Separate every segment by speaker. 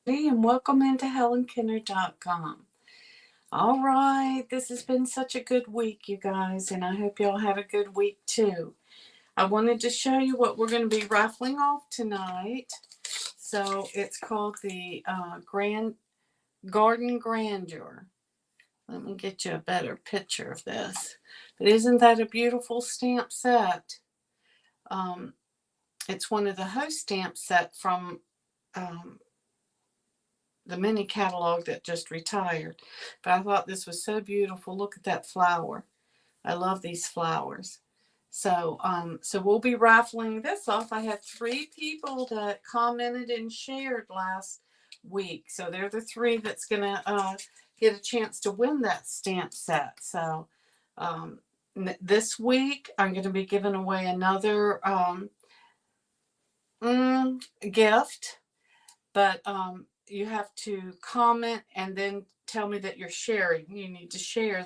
Speaker 1: And welcome into HelenKenner.com. All right, this has been such a good week, you guys, and I hope y'all have a good week too. I wanted to show you what we're going to be raffling off tonight. So it's called the Grand Garden Grandeur. Let me get you a better picture of this. But isn't that a beautiful stamp set? Um, it's one of the host stamp set from um, the mini catalog that just retired. But I thought this was so beautiful. Look at that flower. I love these flowers. So we'll be raffling this off. I had 3 people that commented and shared last week. So they're the 3 that's gonna get a chance to win that stamp set. So this week I'm going to be giving away another gift, but you have to comment and then tell me that you're sharing. You need to share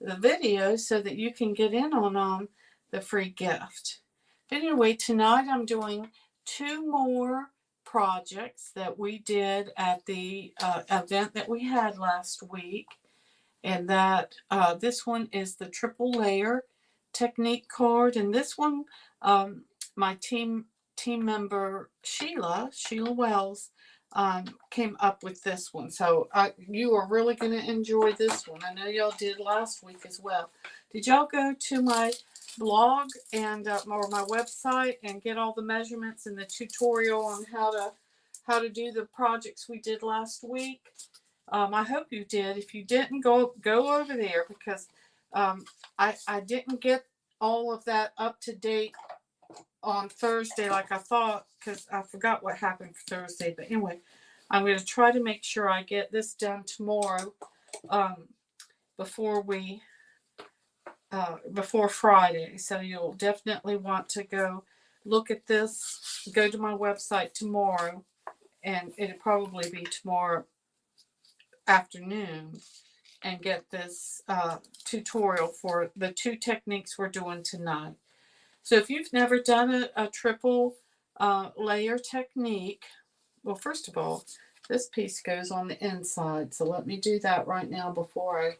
Speaker 1: the video so that you can get in on the free gift. But anyway, tonight I'm doing 2 more projects that we did at the event that we had last week, and that this one is the triple layer technique card, and this one my team member Sheila Wells came up with this one. So you are really going to enjoy this one. I know y'all did last week as well. Did y'all go to my blog and or my website and get all the measurements and the tutorial on how to do the projects we did last week? I hope you did. If you didn't, go over there, because I didn't get all of that up to date on Thursday like I thought, because I forgot what happened for Thursday. But anyway, I'm going to try to make sure I get this done tomorrow, before Friday. So you'll definitely want to go look at this. Go to my website tomorrow, and it'll probably be tomorrow afternoon, and get this tutorial for the 2 techniques we're doing tonight. So if you've never done a triple layer technique, well, first of all, this piece goes on the inside. So let me do that right now before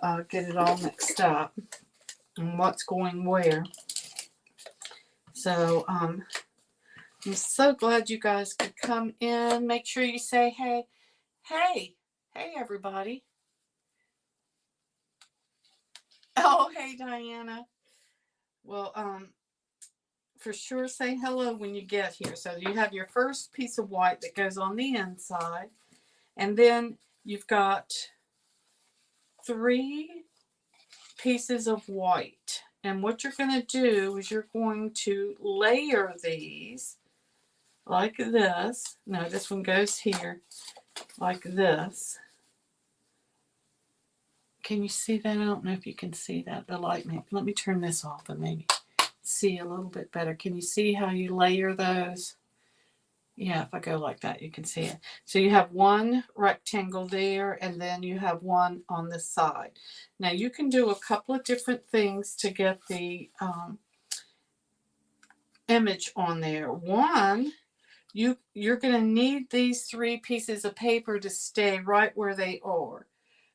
Speaker 1: I get it all mixed up and what's going where. So I'm so glad you guys could come in. Make sure you say hey. Hey everybody. Oh, hey Diana. Well, for sure say hello when you get here. So you have your first piece of white that goes on the inside, and then you've got 3 pieces of white. And what you're going to do is you're going to layer these like this. No, this one goes here like this. Can you see that? I don't know if you can see that. The light may. Let me turn this off and maybe see a little bit better. Can you see how you layer those? Yeah, if I go like that, you can see it. So you have one rectangle there, and then you have one on this side. Now you can do a couple of different things to get the image on there. One, you're going to need these 3 pieces of paper to stay right where they are.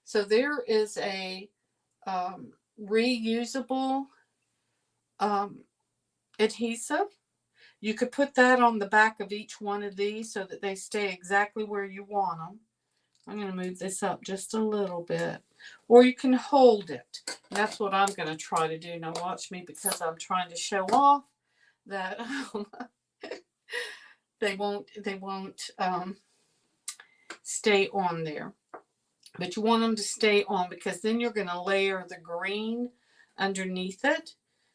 Speaker 1: So there is a reusable adhesive. You could put that on the back of each one of these so that they stay exactly where you want them. I'm going to move this up just a little bit. Or you can hold it. That's what I'm going to try to do. Now watch me, because I'm trying to show off that they won't stay on there. But you want them to stay on, because then you're going to layer the green underneath it.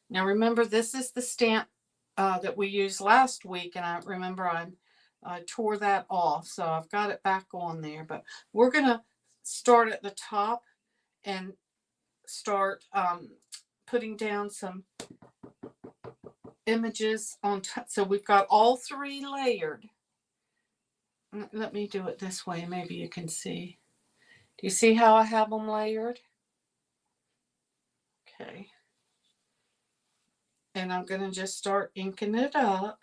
Speaker 1: Now remember, this is the stamp that we used last week, and I remember I tore that off, so I've got it back on there. But we're going to start at the top and start putting down some images on top. So we've got all 3 layered. Let me do it this way. Maybe you can see. Do you see how I have them layered? Okay. And I'm going to just start inking it up.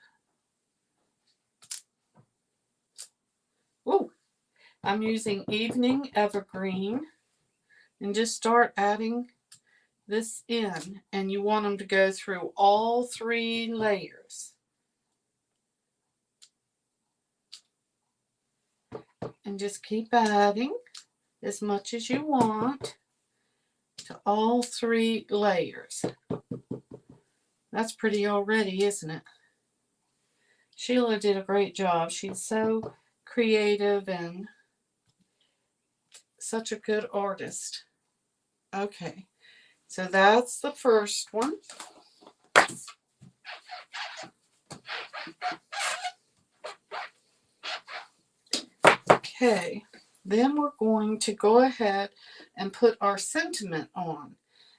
Speaker 1: I'm using Evening Evergreen, and just start adding this in, and you want them to go through all 3 layers. And just keep adding as much as you want to all 3 layers. That's pretty already, isn't it? Sheila did a great job. She's so creative and such a good artist. Okay, so that's the first one. Okay, then we're going to go ahead and put our sentiment on.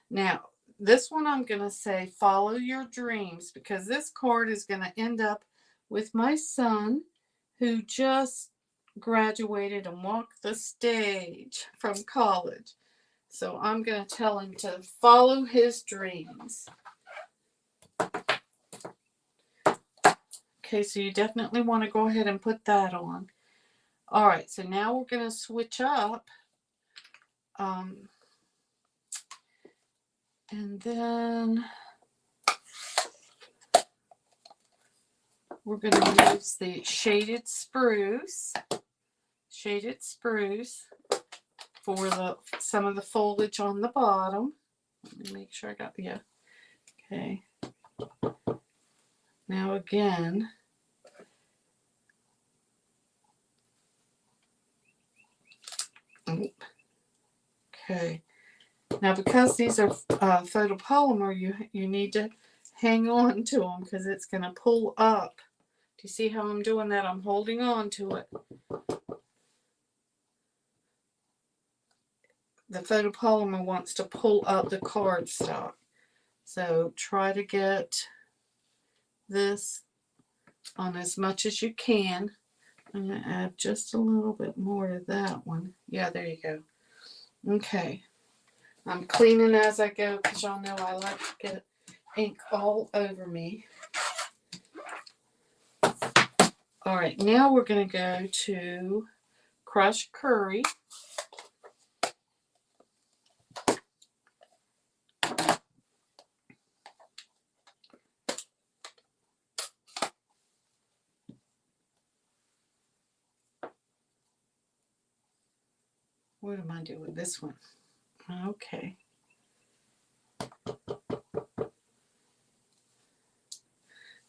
Speaker 1: Now, this one I'm going to say follow your dreams, because this card is going to end up with my son, who just graduated and walked the stage from college. So I'm going to tell him to follow his dreams. Okay, so you definitely want to go ahead and put that on. All right, so now we're going to switch up. And then we're going to use the shaded spruce for some of the foliage on the bottom. Let me make sure I got, yeah. Okay. Now again, okay. Now because these are photopolymer, you need to hang on to them because it's going to pull up. Do you see how I'm doing that? I'm holding on to it. The photopolymer wants to pull up the cardstock. So try to get this on as much as you can. I'm going to add just a little bit more to that one. Yeah, there you go. Okay. I'm cleaning as I go because y'all know I like to get ink all over me. All right, now we're going to go to crushed curry. What am I doing with this one? Okay.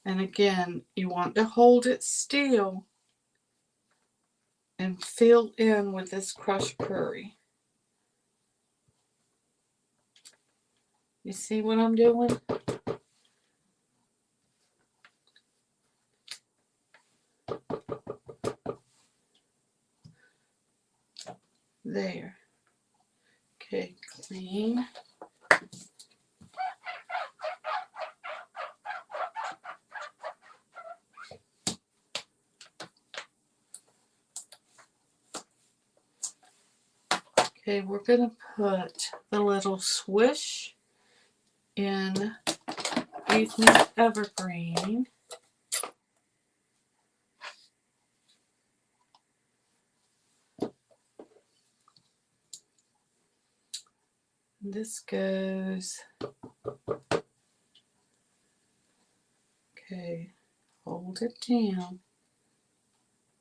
Speaker 1: And again, you want to hold it still and fill in with this crushed curry. You see what I'm doing? There. Okay, clean. Okay, we're going to put the little swish in Evening Evergreen. This goes, okay, hold it down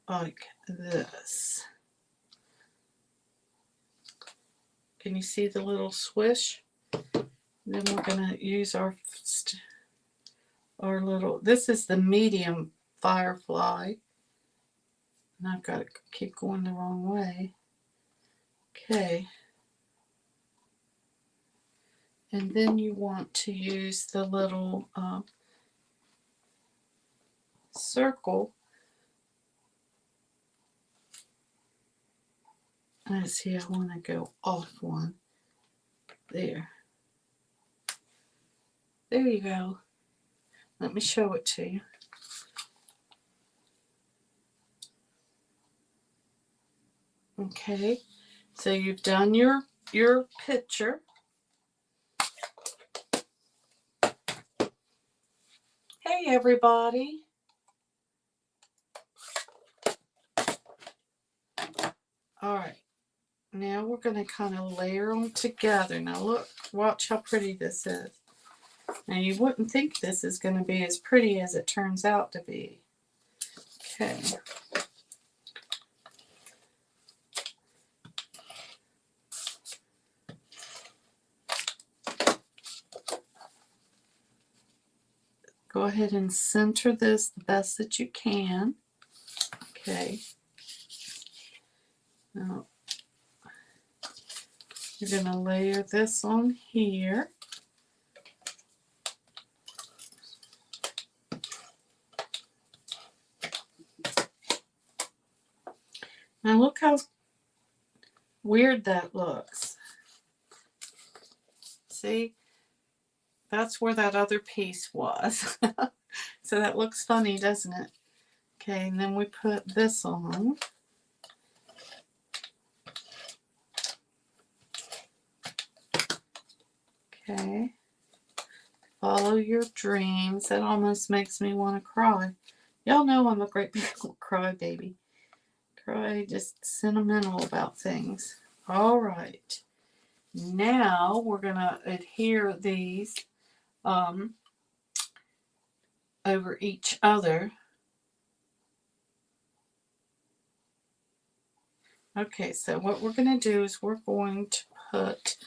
Speaker 1: like this. Can you see the little swish? Then we're going to use our little, this is the medium firefly. And I've got to keep going the wrong way. Okay. And then you want to use the little circle. I see, I want to go off one. There. There you go. Let me show it to you. Okay, so you've done your picture. Hey everybody. All right. Now we're going to kind of layer them together. Now look, watch how pretty this is. Now you wouldn't think this is going to be as pretty as it turns out to be. Okay. Go ahead and center this the best that you can. Okay. Now you're going to layer this on here. Now look how weird that looks. See? That's where that other piece was. So that looks funny, doesn't it? Okay, and then we put this on. Okay. Follow your dreams. That almost makes me want to cry. Y'all know I'm a great big crybaby. Cry just sentimental about things. All right. Now we're going to adhere these over each other. Okay, so what we're going to do is we're going to put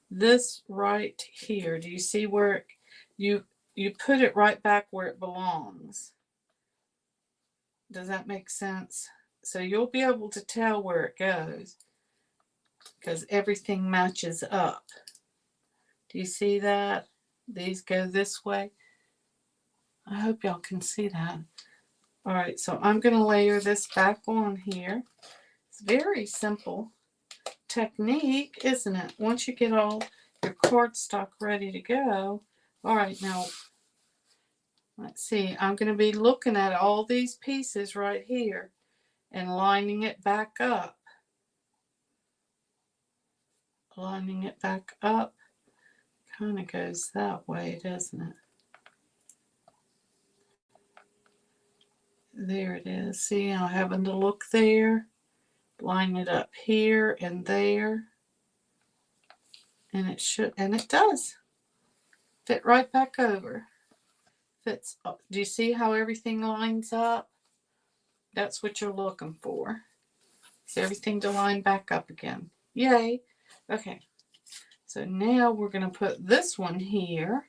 Speaker 1: this right here. Do you see where you put it right back where it belongs? Does that make sense? So you'll be able to tell where it goes because everything matches up. Do you see that? These go this way. I hope y'all can see that. All right, so I'm going to layer this back on here. It's very simple technique, isn't it? Once you get all your cardstock ready to go. All right, now let's see. I'm going to be looking at all these pieces right here and lining it back up. Lining it back up. Kind of goes that way, doesn't it? There it is. See, I'm having to look there. Line it up here and there. And it should, and it does. Fit right back over. Fits up. Do you see how everything lines up? That's what you're looking for. Is everything to line back up again. Yay. Okay. So now we're going to put this one here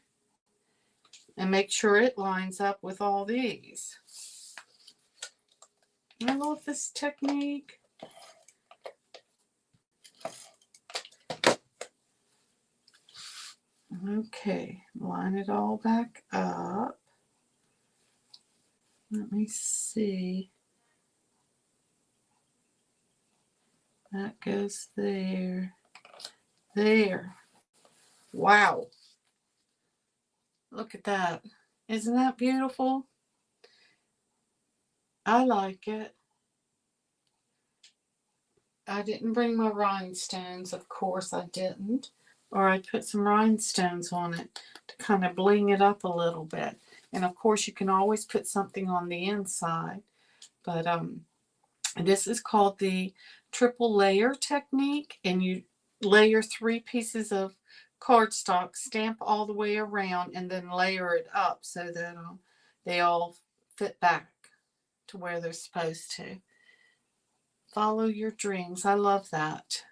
Speaker 1: and make sure it lines up with all these. I love this technique. Okay, line it all back up. Let me see. That goes there. There. Wow. Look at that. Isn't that beautiful? I like it. I didn't bring my rhinestones, of course I didn't. Or I put some rhinestones on it to kind of bling it up a little bit. And of course you can always put something on the inside. But this is called the triple layer technique. And you layer 3 pieces of cardstock, stamp all the way around, and then layer it up so that they all fit back to where they're supposed to. Follow your dreams. I love that.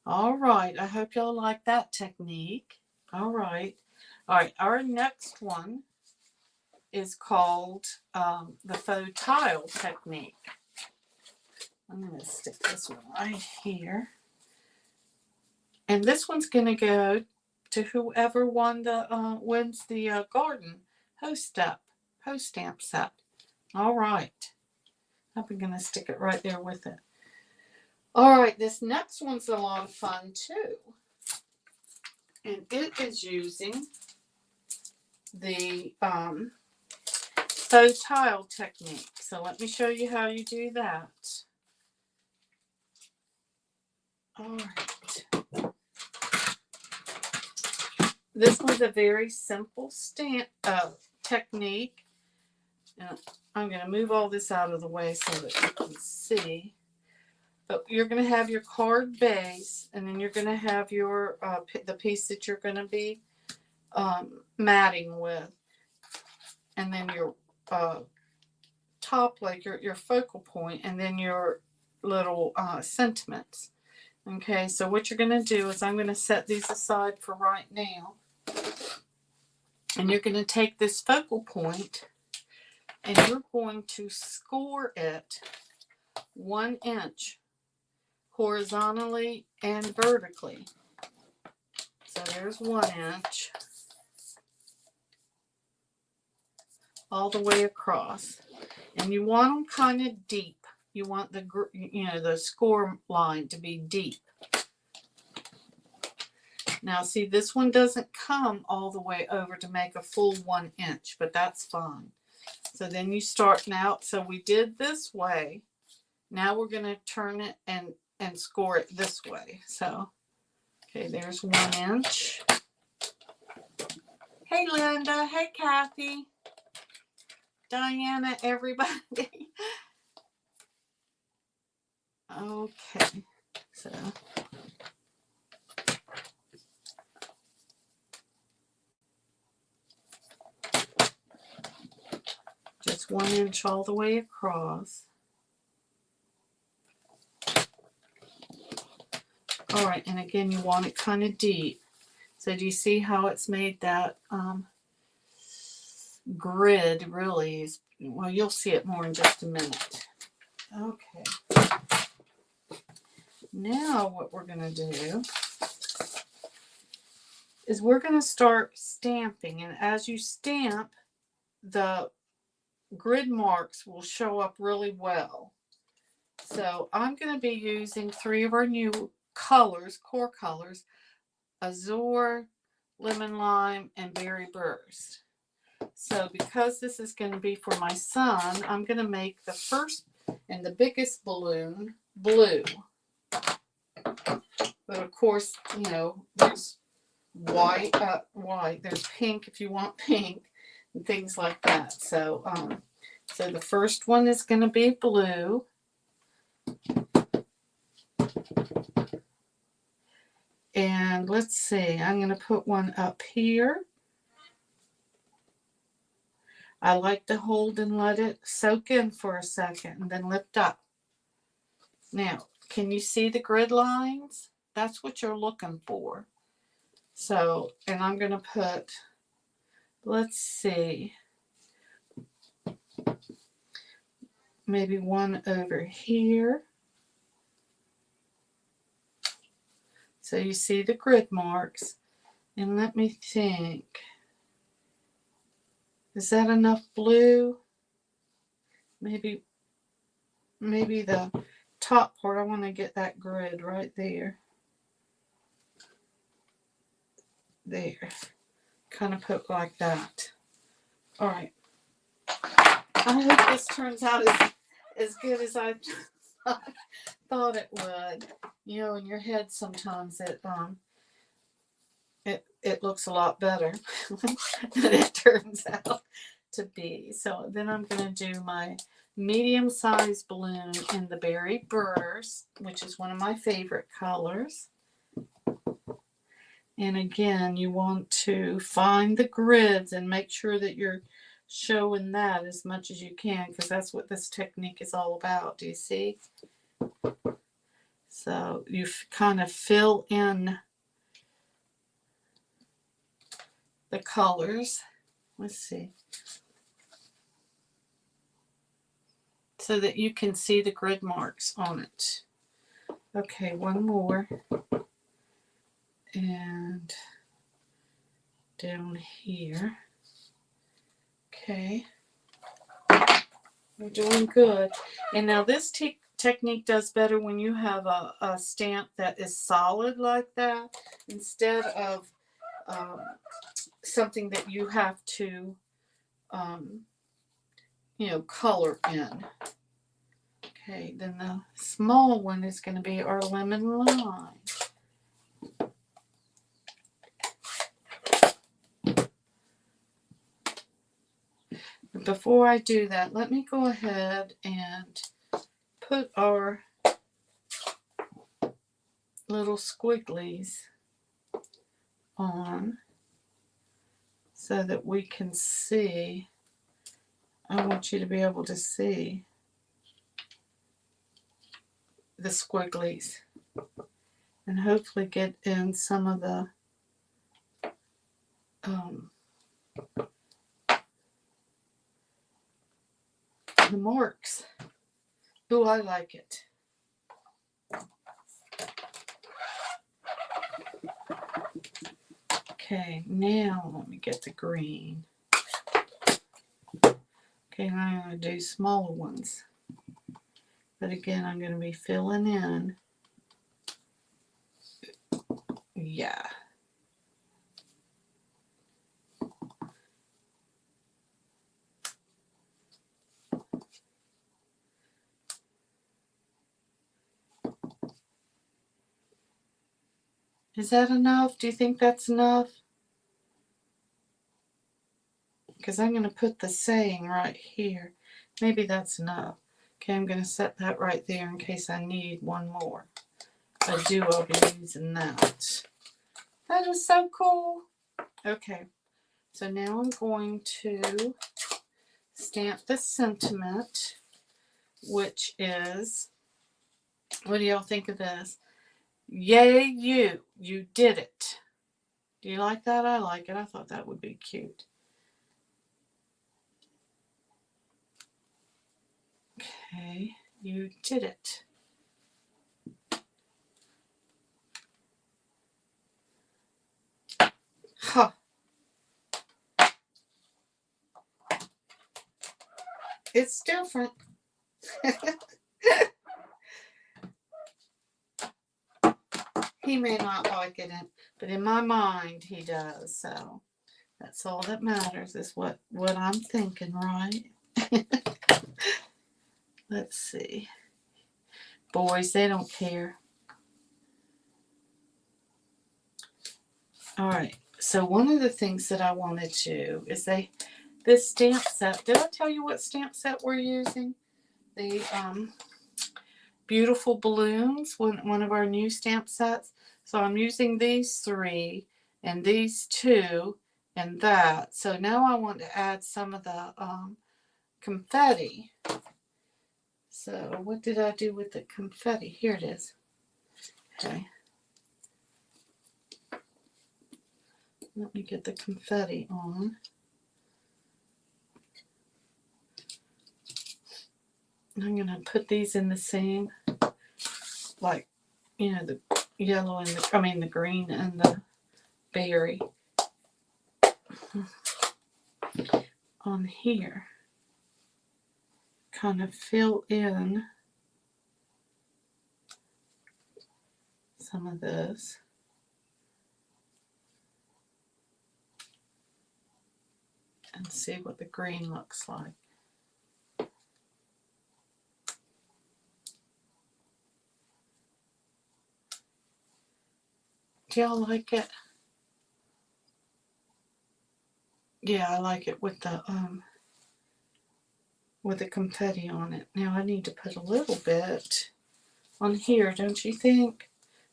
Speaker 1: All right. I hope y'all like that technique. All right. All right. Our next one is called the Faux Tile technique. I'm going to stick this one right here. And this one's going to go to whoever wins the garden post stamp set. All right. I'm going to stick it right there with it. All right, this next one's a lot of fun too. And it is using the faux tile technique. So let me show you how you do that. All right. This one's a very simple stamp technique. And I'm going to move all this out of the way so that you can see. But you're going to have your card base, and then you're going to have your the piece that you're going to be matting with, and then your top, like your focal point, and then your little sentiments. Okay, so what you're going to do is I'm going to set these aside for right now, and you're going to take this focal point and you're going to score it 1 inch horizontally and vertically. So there's 1 inch all the way across, and you want them kind of deep. You want the score line to be deep. Now see, this one doesn't come all the way over to make a full 1 inch, but that's fine. So then you start now. So we did this way. Now we're going to turn it and score it this way. So, okay, there's 1 inch. Hey, Linda. Hey, Kathy. Diana, everybody. Okay, so just 1 inch all the way across. All right, and again, you want it kind of deep. So do you see how it's made that grid really is? Well, you'll see it more in just a minute. Okay. Now what we're going to do is we're going to start stamping. And as you stamp, the grid marks will show up really well. So I'm going to be using 3 of our new colors, core colors: Azure, Lemon Lime, and Berry Burst. So because this is going to be for my son, I'm going to make the first and the biggest balloon blue. But of course, you know, there's white, there's pink if you want pink, and things like that. So, so the first one is going to be blue. And let's see, I'm going to put one up here. I like to hold and let it soak in for a second and then lift up. Now, can you see the grid lines? That's what you're looking for. So, and I'm going to put, let's see, maybe one over here. So you see the grid marks. And let me think. Is that enough blue? Maybe the top part, I want to get that grid right there. There. Kind of put like that. All right. I hope this turns out as good as I thought it would. You know, in your head sometimes it looks a lot better than it turns out to be. So then I'm going to do my medium-sized balloon in the Berry Burst, which is one of my favorite colors. And again, you want to find the grids and make sure that you're showing that as much as you can, because that's what this technique is all about. Do you see? So you kind of fill in the colors. Let's see. So that you can see the grid marks on it. Okay, one more. And down here. Okay. We're doing good. And now this technique does better when you have a stamp that is solid like that, instead of something that you have to, you know, color in. Okay, then the small one is going to be our Lemon Lime. Before I do that, let me go ahead and put our little squigglies on so that we can see. I want you to be able to see the squigglies and hopefully get in some of the marks. Ooh, I like it. Okay, now let me get the green. Okay, now I'm going to do smaller ones. But again, I'm going to be filling in. Yeah. Is that enough? Do you think that's enough? Because I'm going to put the saying right here. Maybe that's enough. Okay, I'm going to set that right there in case I need one more. I do, I'll be using that. That is so cool. Okay, so now I'm going to stamp the sentiment, which is, what do y'all think of this? Yay, you did it. Do you like that? I like it. I thought that would be cute. Okay, you did it. Huh. It's different. He may not like it, but in my mind he does. So that's all that matters, is what I'm thinking, right? Let's see. Boys, they don't care. All right. So one of the things that I wanted to is this stamp set. Did I tell you what stamp set we're using? The Beautiful Balloons, one of our new stamp sets. So I'm using these 3 and these 2 and that. So now I want to add some of the confetti. So what did I do with the confetti? Here it is. Okay. Let me get the confetti on. I'm going to put these in the same, like, you know, the yellow and the green and the berry on here. Kind of fill in some of this. And see what the green looks like. Do y'all like it? Yeah, I like it with the confetti on it. Now I need to put a little bit on here, don't you think?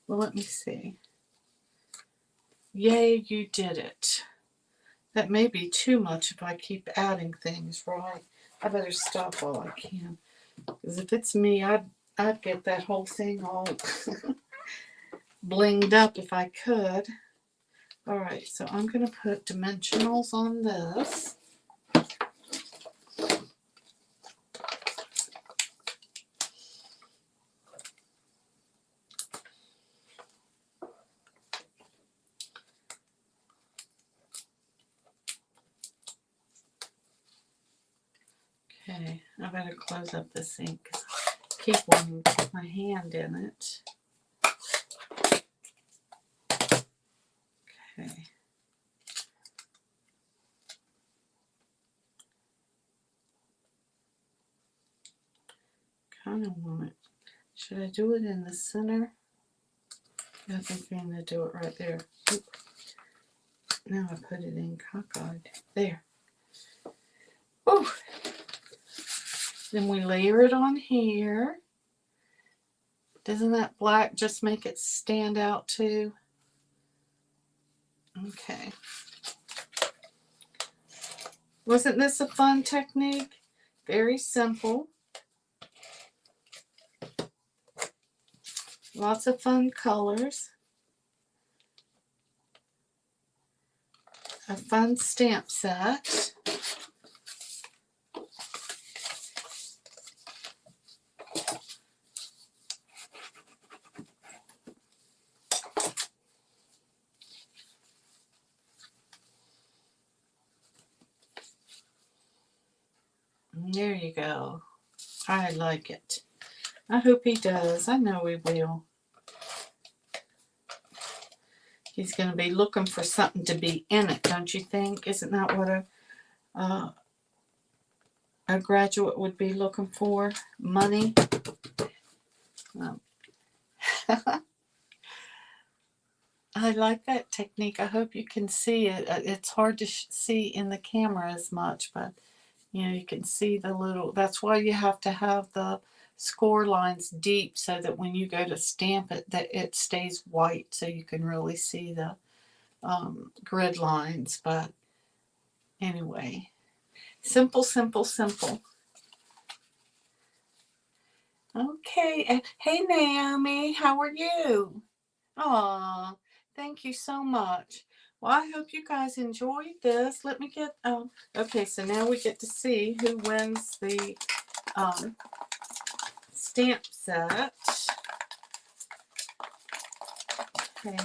Speaker 1: Well, let me see. Yay, you did it. That may be too much if I keep adding things, right? I better stop while I can. Because if it's me, I'd get that whole thing all blinged up if I could. All right, so I'm going to put dimensionals on this. Okay, I better close up this ink because I keep wanting to put my hand in it. Okay. Kind of want it. Should I do it in the center? I think I'm going to do it right there. Oop. Now I put it in cockeyed. There. Oh. Then we layer it on here. Doesn't that black just make it stand out too? Okay. Wasn't this a fun technique? Very simple. Lots of fun colors. A fun stamp set. There you go. I like it. I hope he does. I know he will. He's going to be looking for something to be in it, don't you think? Isn't that what a graduate would be looking for? Money? I like that technique. I hope you can see it. It's hard to see in the camera as much, but you know, you can see the little, that's why you have to have the score lines deep so that when you go to stamp it, that it stays white so you can really see the grid lines. But anyway, simple, simple, simple. Okay. Hey, Naomi, how are you? Aw, thank you so much. Well, I hope you guys enjoyed this. Let me get, okay, so now we get to see who wins the stamp set. Okay.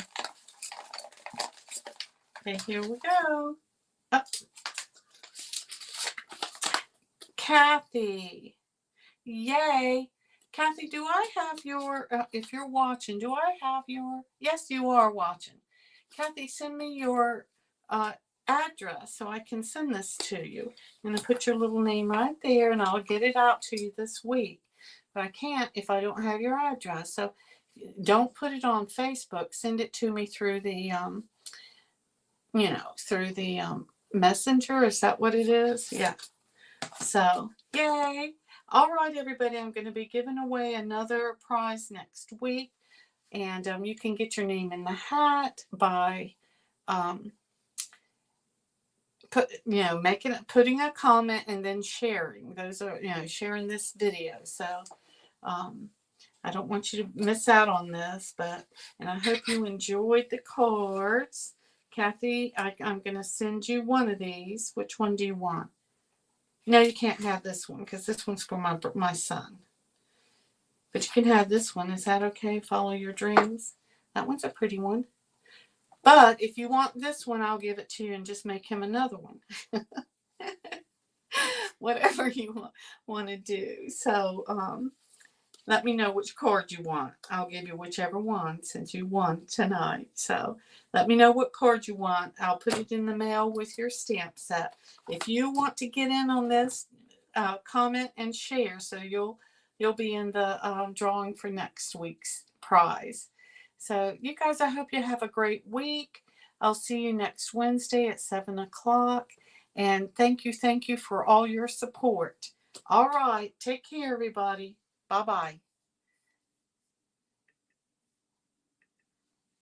Speaker 1: Okay, here we go. Oh. Kathy. Yay. Kathy, do I have your, if you're watching, do I have your, yes, you are watching. Kathy, send me your address so I can send this to you. I'm going to put your little name right there and I'll get it out to you this week. But I can't if I don't have your address. So don't put it on Facebook. Send it to me through the, you know, through the messenger. Is that what it is? Yeah. So, yay. All right, everybody, I'm going to be giving away another prize next week. And you can get your name in the hat by putting a comment and then sharing. Those are, sharing this video. So I don't want you to miss out on this, and I hope you enjoyed the cards. Kathy, I'm going to send you one of these. Which one do you want? No, you can't have this one because this one's for my son. But you can have this one. Is that okay? Follow your dreams. That one's a pretty one. But if you want this one, I'll give it to you and just make him another one. Whatever you want to do. So let me know which card you want. I'll give you whichever one since you won tonight. So let me know what card you want. I'll put it in the mail with your stamp set. If you want to get in on this, comment and share so you'll be in the drawing for next week's prize. So you guys, I hope you have a great week. I'll see you next Wednesday at 7 o'clock. And thank you for all your support. All right. Take care, everybody. Bye-bye.